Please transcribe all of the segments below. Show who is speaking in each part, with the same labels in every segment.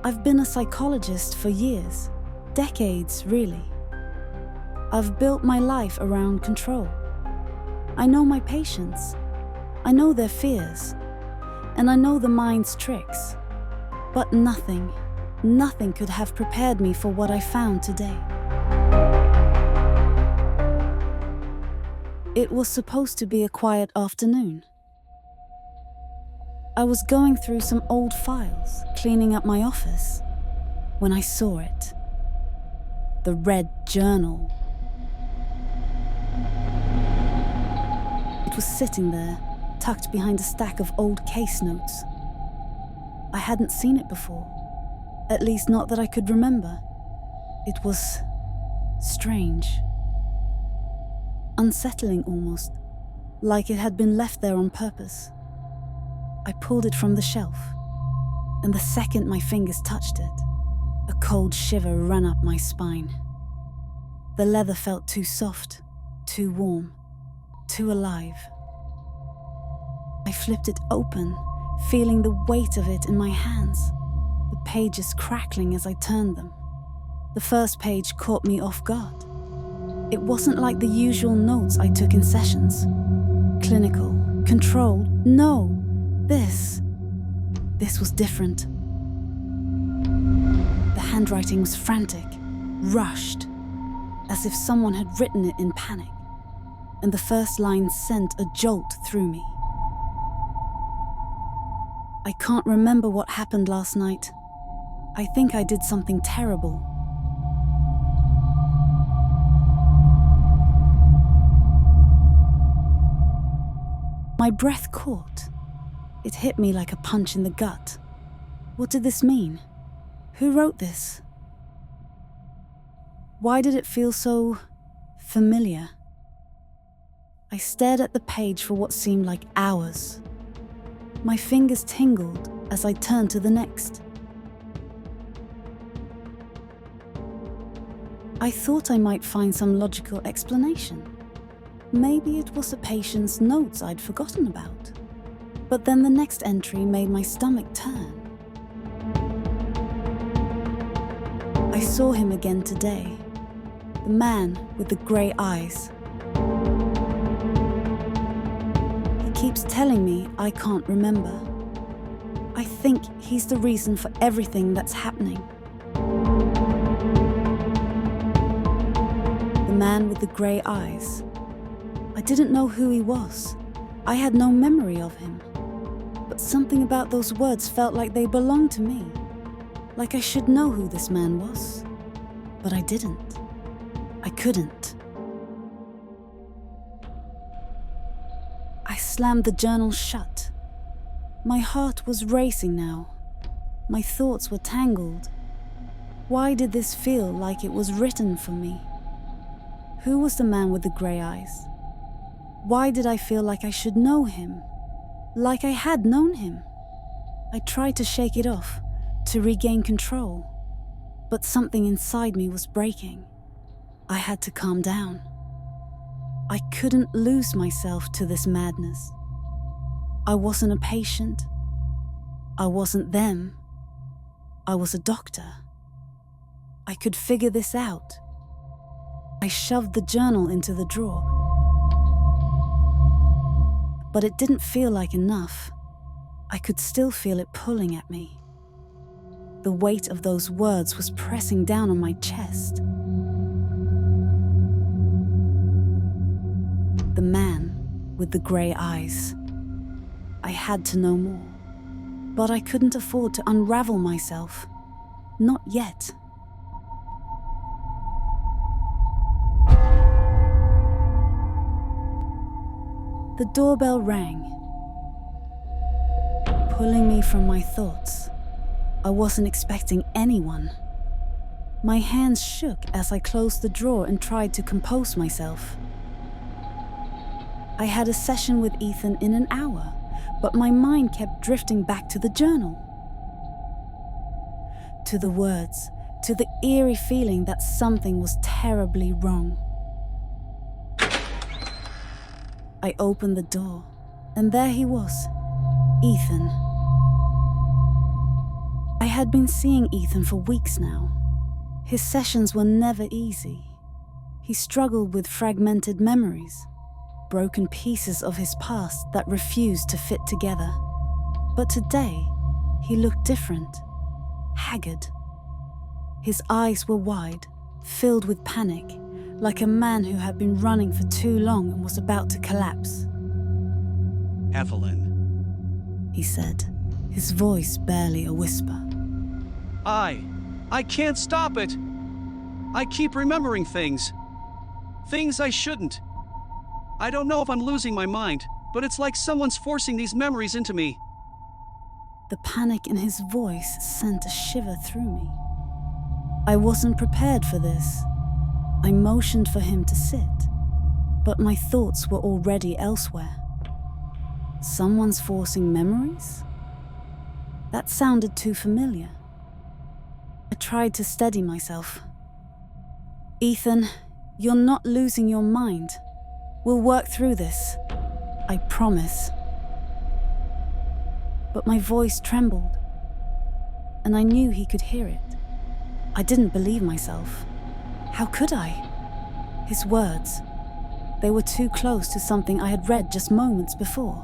Speaker 1: I've been a psychologist for years, decades really. I've built my life around control. I know my patients. I know their fears. And I know the mind's tricks. But nothing could have prepared me for what I found today. It was supposed to be a quiet afternoon. I was going through some old files, cleaning up my office, when I saw it. The red journal. It was sitting there, tucked behind a stack of old case notes. I hadn't seen it before, at least not that I could remember. It was strange. Unsettling almost, like it had been left there on purpose. I pulled it from the shelf, and the second my fingers touched it, a cold shiver ran up my spine. The leather felt too soft, too warm, too alive. I flipped it open, feeling the weight of it in my hands, the pages crackling as I turned them. The first page caught me off guard. It wasn't like the usual notes I took in sessions. Clinical, controlled, no. This was different. The handwriting was frantic, rushed, as if someone had written it in panic, and the first line sent a jolt through me. I can't remember what happened last night. I think I did something terrible. My breath caught. It hit me like a punch in the gut. What did this mean? Who wrote this? Why did it feel so familiar? I stared at the page for what seemed like hours. My fingers tingled as I turned to the next. I thought I might find some logical explanation. Maybe it was a patient's notes I'd forgotten about. But then the next entry made my stomach turn. I saw him again today. The man with the grey eyes. He keeps telling me I can't remember. I think he's the reason for everything that's happening. The man with the grey eyes. I didn't know who he was. I had no memory of him. But something about those words felt like they belonged to me. Like I should know who this man was. But I didn't. I couldn't. I slammed the journal shut. My heart was racing now. My thoughts were tangled. Why did this feel like it was written for me? Who was the man with the grey eyes? Why did I feel like I should know him? Like I had known him. I tried to shake it off, to regain control. But something inside me was breaking. I had to calm down. I couldn't lose myself to this madness. I wasn't a patient. I wasn't them. I was a doctor. I could figure this out. I shoved the journal into the drawer. But it didn't feel like enough. I could still feel it pulling at me. The weight of those words was pressing down on my chest. The man with the grey eyes. I had to know more. But I couldn't afford to unravel myself. Not yet. The doorbell rang, pulling me from my thoughts. I wasn't expecting anyone. My hands shook as I closed the drawer and tried to compose myself. I had a session with Ethan in an hour, but my mind kept drifting back to the journal. To the words, to the eerie feeling that something was terribly wrong. I opened the door, and there he was, Ethan. I had been seeing Ethan for weeks now. His sessions were never easy. He struggled with fragmented memories, broken pieces of his past that refused to fit together. But today, he looked different, haggard. His eyes were wide, filled with panic, like a man who had been running for too long and was about to collapse.
Speaker 2: Evelyn,
Speaker 1: he said, his voice barely a whisper.
Speaker 2: I can't stop it. I keep remembering things I shouldn't. I don't know if I'm losing my mind, but it's like someone's forcing these memories into me.
Speaker 1: The panic in his voice sent a shiver through me. I wasn't prepared for this. I motioned for him to sit, but my thoughts were already elsewhere. Someone's forcing memories? That sounded too familiar. I tried to steady myself. Ethan, you're not losing your mind. We'll work through this. I promise. But my voice trembled, and I knew he could hear it. I didn't believe myself. How could I? His words, they were too close to something I had read just moments before.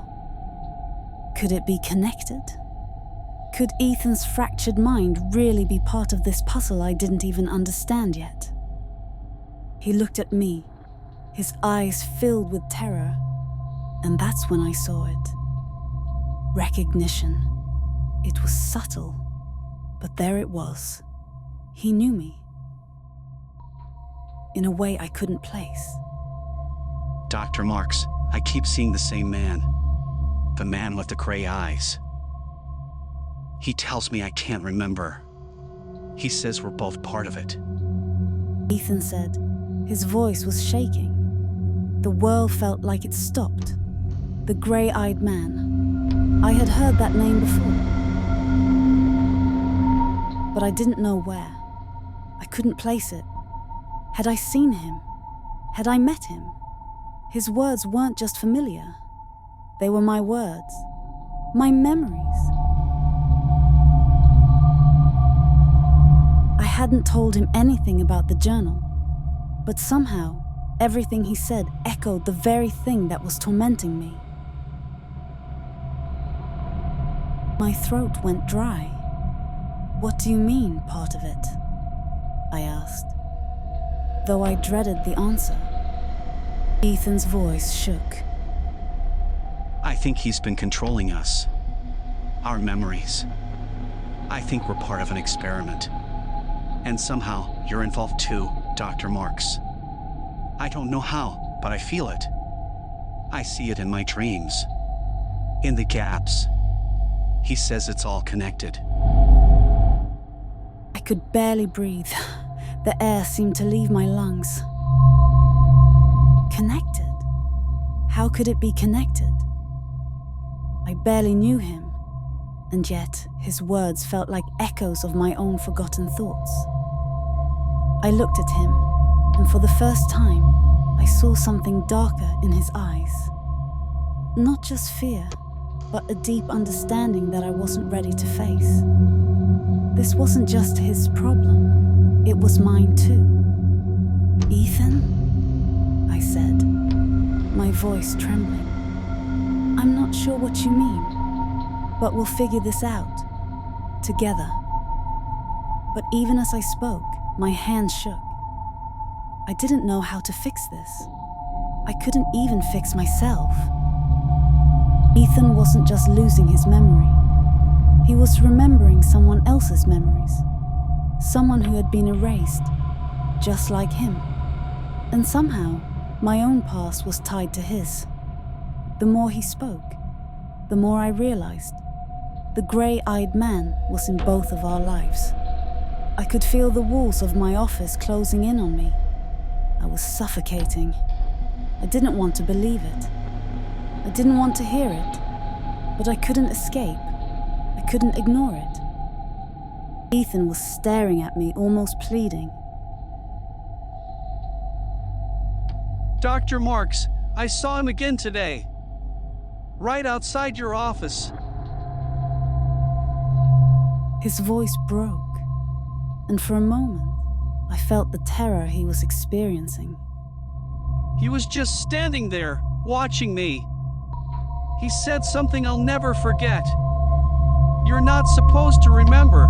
Speaker 1: Could it be connected? Could Ethan's fractured mind really be part of this puzzle I didn't even understand yet? He looked at me, his eyes filled with terror, and that's when I saw it. Recognition. It was subtle, but there it was. He knew me. In a way I couldn't place.
Speaker 2: Dr. Marks, I keep seeing the same man. The man with the gray eyes. He tells me I can't remember. He says we're both part of it.
Speaker 1: Ethan said. His voice was shaking. The world felt like it stopped. The gray-eyed man. I had heard that name before. But I didn't know where. I couldn't place it. Had I seen him? Had I met him? His words weren't just familiar. They were my words. My memories. I hadn't told him anything about the journal, but somehow, everything he said echoed the very thing that was tormenting me. My throat went dry. What do you mean, part of it? I asked, though I dreaded the answer. Ethan's voice shook.
Speaker 2: I think he's been controlling us. Our memories. I think we're part of an experiment. And somehow, you're involved too, Dr. Marks. I don't know how, but I feel it. I see it in my dreams. In the gaps. He says it's all connected.
Speaker 1: I could barely breathe. The air seemed to leave my lungs. Connected? How could it be connected? I barely knew him, and yet his words felt like echoes of my own forgotten thoughts. I looked at him, and for the first time, I saw something darker in his eyes. Not just fear, but a deep understanding that I wasn't ready to face. This wasn't just his problem, it was mine too. Ethan? I said, my voice trembling. I'm not sure what you mean, but we'll figure this out, together. But even as I spoke, my hands shook. I didn't know how to fix this. I couldn't even fix myself. Ethan wasn't just losing his memory. He was remembering someone else's memories. Someone who had been erased, just like him. And somehow, my own past was tied to his. The more he spoke, the more I realized the gray-eyed man was in both of our lives. I could feel the walls of my office closing in on me. I was suffocating. I didn't want to believe it. I didn't want to hear it, but I couldn't escape. I couldn't ignore it. Ethan was staring at me, almost pleading.
Speaker 2: Dr. Marks, I saw him again today. Right outside your office.
Speaker 1: His voice broke, and for a moment, I felt the terror he was experiencing.
Speaker 2: He was just standing there, watching me. He said something I'll never forget. You're not supposed to remember.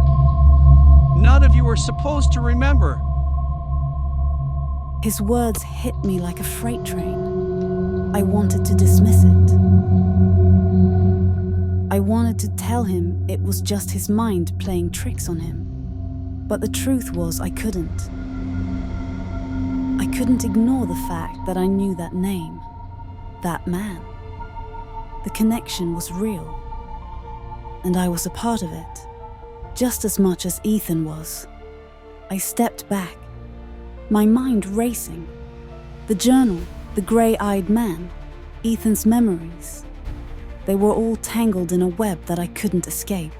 Speaker 2: None of you are supposed to remember.
Speaker 1: His words hit me like a freight train. I wanted to dismiss it. I wanted to tell him it was just his mind playing tricks on him. But the truth was I couldn't. I couldn't ignore the fact that I knew that name, that man. The connection was real. And I was a part of it, just as much as Ethan was. I stepped back, my mind racing. The journal, the grey-eyed man, Ethan's memories. They were all tangled in a web that I couldn't escape.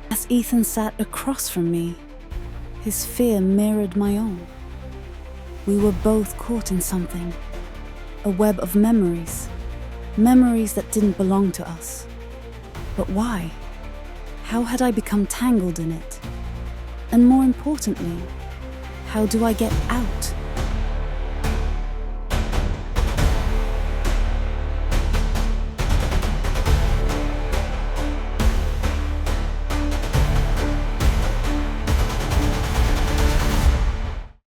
Speaker 1: As Ethan sat across from me, his fear mirrored my own. We were both caught in something, a web of memories, memories that didn't belong to us. But why? How had I become tangled in it? And more importantly, how do I get out?